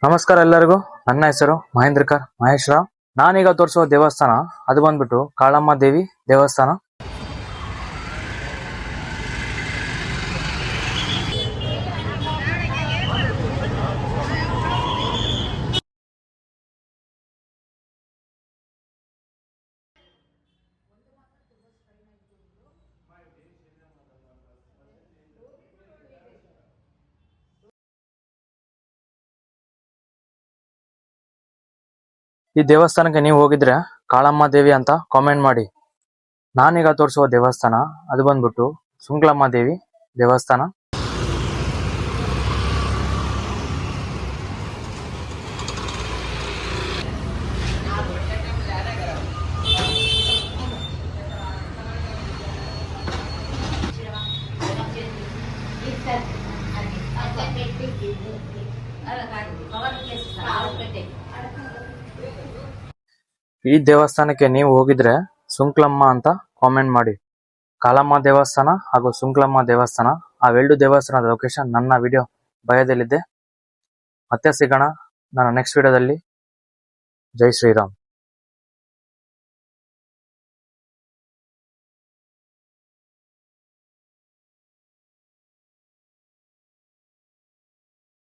ನಮಸ್ಕಾರ ಎಲ್ಲರಿಗೂ. ನನ್ನ ಹೆಸರು ಮಹೇಂದ್ರಕರ್ ಮಹೇಶ್ ರಾವ್. ನಾನೀಗ ತೋರಿಸುವ ದೇವಸ್ಥಾನ ಅದು ಬಂದ್ಬಿಟ್ಟು ಕಾಳಮ್ಮ ದೇವಿ ದೇವಸ್ಥಾನ. ಈ ದೇವಸ್ಥಾನಕ್ಕೆ ನೀವು ಹೋಗಿದ್ರೆ ಕಾಳಮ್ಮ ದೇವಿ ಅಂತ ಕಾಮೆಂಟ್ ಮಾಡಿ. ನಾನೀಗ ತೋರಿಸುವ ದೇವಸ್ಥಾನ ಅದು ಬಂದ್ಬಿಟ್ಟು ಸುಂಕ್ಲಮ್ಮ ದೇವಿ ದೇವಸ್ಥಾನ. ಈ ದೇವಸ್ಥಾನಕ್ಕೆ ನೀವು ಹೋಗಿದ್ರೆ ಸುಂಕ್ಲಮ್ಮ ಅಂತ ಕಾಮೆಂಟ್ ಮಾಡಿ. ಕಾಳಮ್ಮ ದೇವಸ್ಥಾನ ಹಾಗೂ ಸುಂಕ್ಲಮ್ಮ ದೇವಸ್ಥಾನ ಅವೆರಡು ದೇವಸ್ಥಾನದ ಲೊಕೇಶನ್ ನನ್ನ ವಿಡಿಯೋ ಬಯೋದಲ್ಲಿದೆ. ಮತ್ತೆ ಸಿಗೋಣ ನನ್ನ ನೆಕ್ಸ್ಟ್ ವಿಡಿಯೋದಲ್ಲಿ. ಜೈ ಶ್ರೀರಾಮ್.